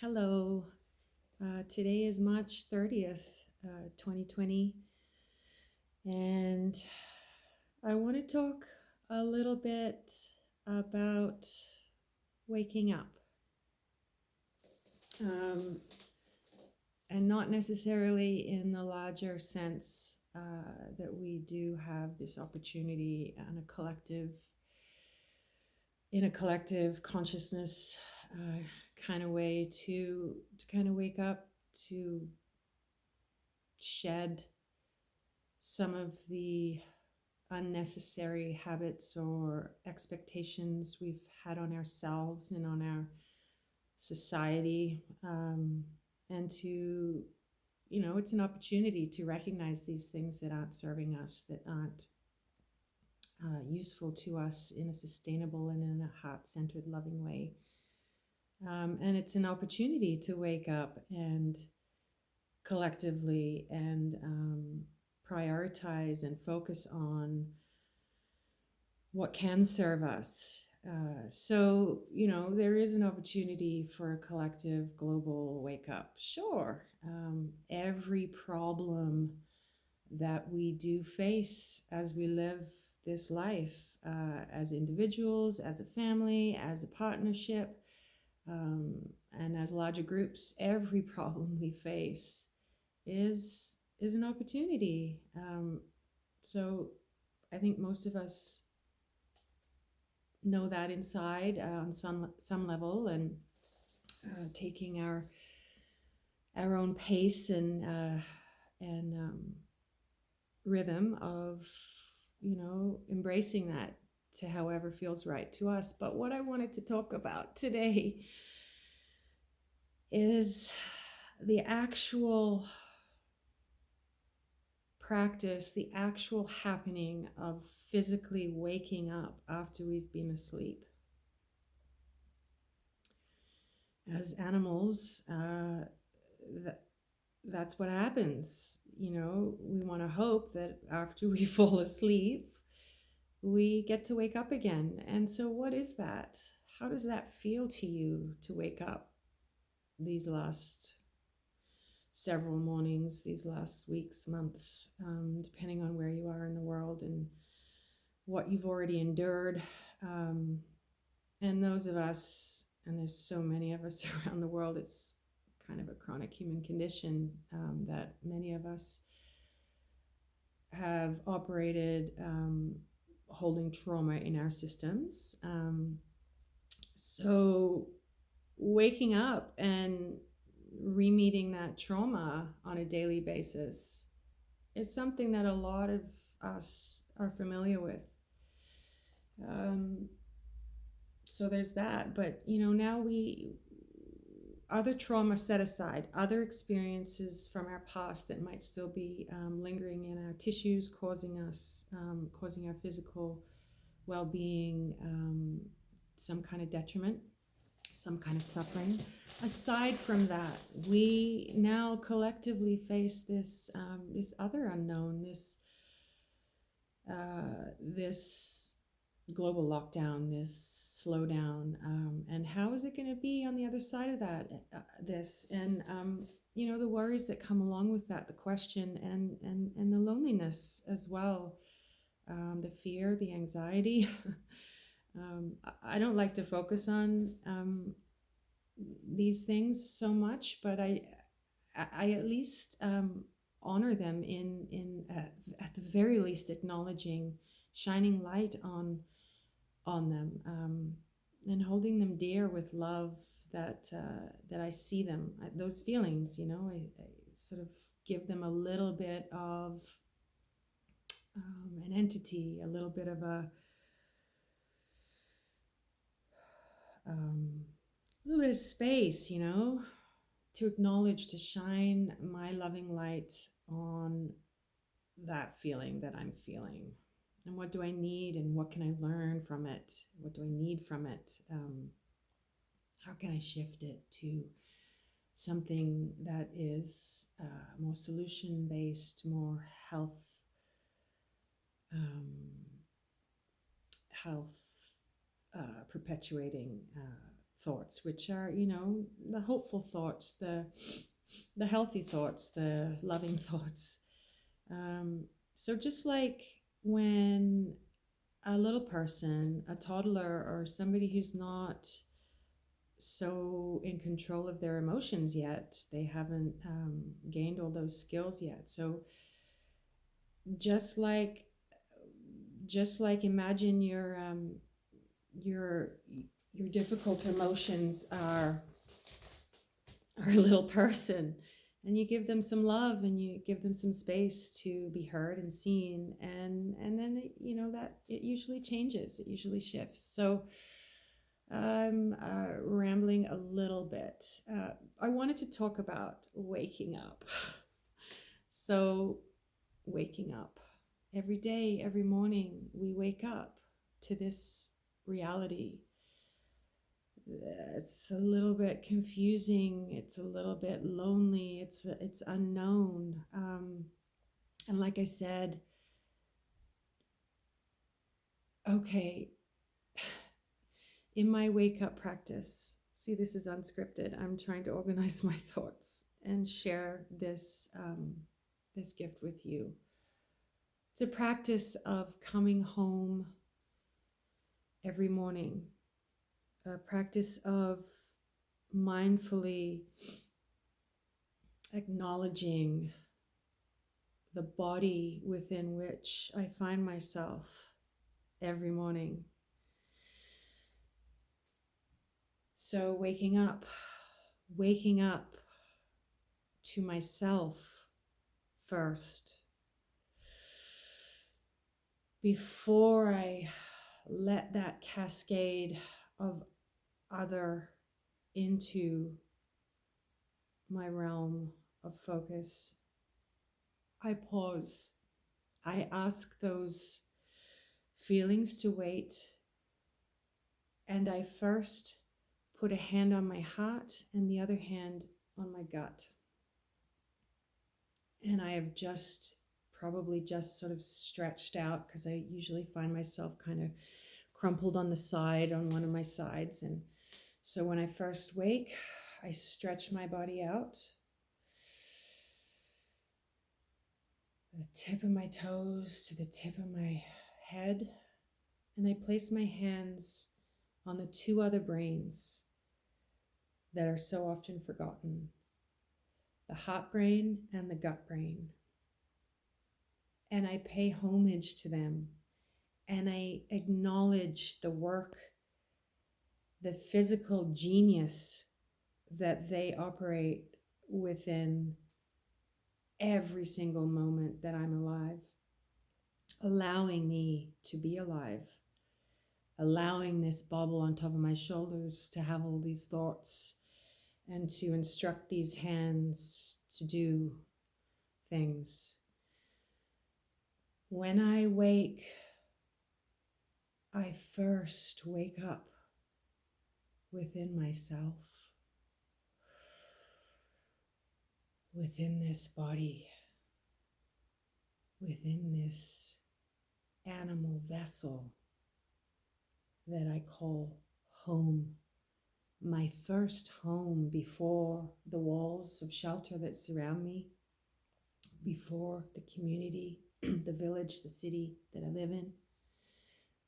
Hello. Today is March 30th, 2020, and I want to talk a little bit about waking up. Um, and not necessarily in the larger sense that we do have this opportunity and in a collective consciousness kind of way to kind of wake up, to shed some of the unnecessary habits or expectations we've had on ourselves and on our society, and to, it's an opportunity to recognize these things that aren't serving us, that aren't useful to us in a sustainable and in a heart-centered, loving way. And it's an opportunity to wake up and collectively and prioritize and focus on what can serve us. So, there is an opportunity for a collective global wake up. Sure, every problem that we do face as we live this life, as individuals, as a family, as a partnership, and as larger groups, every problem we face is an opportunity. So I think most of us know that inside on some level, and taking our own pace and rhythm of embracing that to however feels right to us. But what I wanted to talk about today is the actual practice, the actual happening of physically waking up after we've been asleep. As animals, that's what happens. We want to hope that after we fall asleep, we get to wake up again. And so what is that? How does that feel to you to wake up these last several mornings, these last weeks, months, depending on where you are in the world and what you've already endured. And those of us, and there's so many of us around the world, it's kind of a chronic human condition, that many of us have operated holding trauma in our systems. So waking up and re-meeting that trauma on a daily basis is something that a lot of us are familiar with. So there's that. But now other trauma set aside, other experiences from our past that might still be lingering in our tissues, causing our physical well-being some kind of detriment, some kind of suffering. Aside from that, we now collectively face this other unknown, this global lockdown, this slowdown, and how is it going to be on the other side of that? The worries that come along with that, the question, and the loneliness as well, the fear, the anxiety. I don't like to focus on these things so much, but I at least honor them in at the very least acknowledging, shining light on them, and holding them dear with love, that I see them, those feelings. I sort of give them a little bit of an entity, a little bit of a little bit of space, to acknowledge, to shine my loving light on that feeling that I'm feeling. And what do I need, and what can I learn from it? What do I need from it? How can I shift it to something that is more solution-based, more health perpetuating thoughts, which are, the hopeful thoughts, the healthy thoughts, the loving thoughts. So just like when a little person, a toddler, or somebody who's not so in control of their emotions yet, they haven't gained all those skills yet. So just like imagine your difficult emotions are a little person, and you give them some love and you give them some space to be heard and seen, and then that it usually changes, it usually shifts. So I'm rambling a little bit. I wanted to talk about waking up. So waking up every day, every morning, we wake up to this reality. It's a little bit confusing. It's a little bit lonely. It's unknown. And like I said, okay, in my wake up practice, see, this is unscripted. I'm trying to organize my thoughts and share this gift with you. It's a practice of coming home every morning, a practice of mindfully acknowledging the body within which I find myself every morning. So waking up to myself first, before I let that cascade of other into my realm of focus. I pause. I ask those feelings to wait, and I first put a hand on my heart and the other hand on my gut. And I have probably just sort of stretched out, because I usually find myself kind of crumpled on the side, on one of my sides. And so when I first wake, I stretch my body out, the tip of my toes to the tip of my head, and I place my hands on the two other brains that are so often forgotten, the heart brain and the gut brain. And I pay homage to them, and I acknowledge the work, the physical genius that they operate within every single moment that I'm alive, allowing me to be alive, allowing this bubble on top of my shoulders to have all these thoughts and to instruct these hands to do things. When I wake, I first wake up within myself, within this body, within this animal vessel that I call home. My first home before the walls of shelter that surround me, before the community, the village, the city that I live in,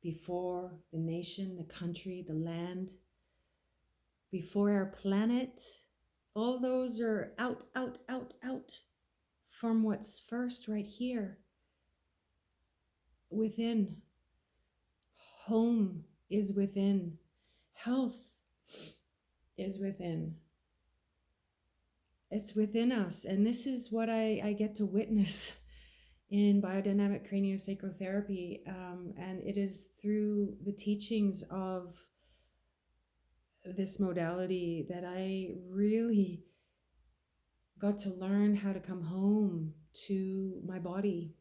before the nation, the country, the land, before our planet. All those are out from what's first right here within. Home is within. Health is within. It's within us. And this is what I get to witness in biodynamic craniosacral therapy. And it is through the teachings of this modality that I really got to learn how to come home to my body.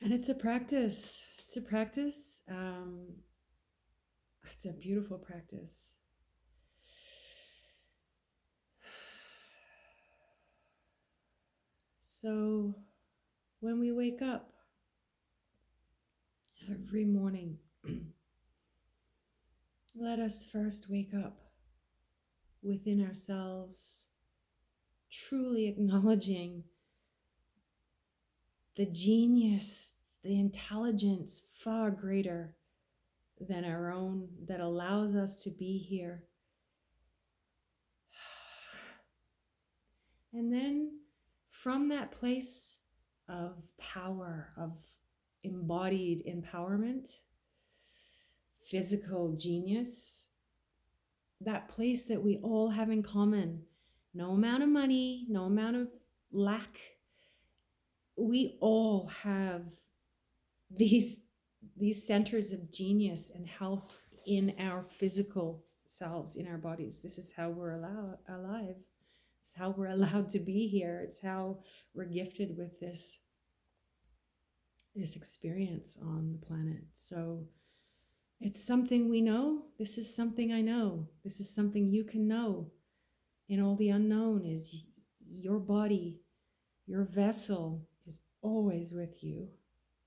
And it's a practice. It's a practice. It's a beautiful practice. So when we wake up every morning, Let us first wake up within ourselves, truly acknowledging the genius, the intelligence far greater than our own that allows us to be here. And then from that place of power, of embodied empowerment, physical genius, that place that we all have in common, no amount of money, no amount of lack, we all have these centers of genius and health in our physical selves, in our bodies. This is how we're alive. It's how we're allowed to be here. It's how we're gifted with this experience on the planet. So it's something we know. This is something I know. This is something you can know. In all the unknown is your body, your vessel is always with you.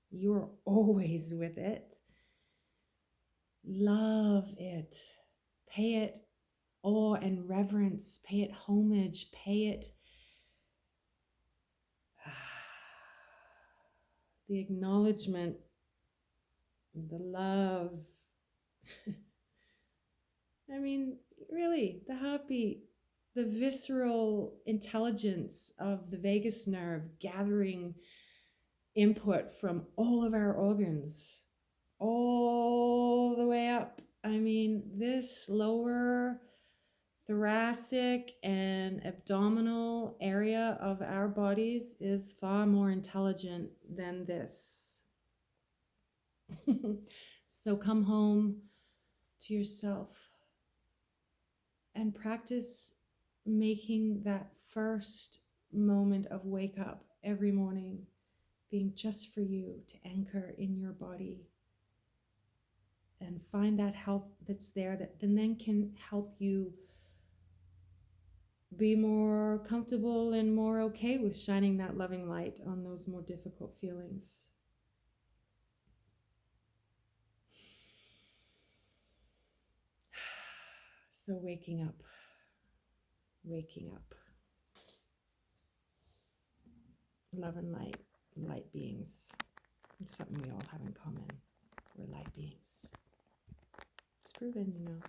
You're always with it. Love it. Pay it awe and reverence. Pay it homage. Pay it the acknowledgement, the love. I mean, really, the heartbeat, the visceral intelligence of the vagus nerve gathering input from all of our organs, all the way up. I mean, this lower thoracic and abdominal area of our bodies is far more intelligent than this. So come home to yourself and practice making that first moment of wake up every morning being just for you, to anchor in your body and find that health that's there that then can help you be more comfortable and more okay with shining that loving light on those more difficult feelings. So waking up. Love and light beings. It's something we all have in common. We're light beings. It's proven,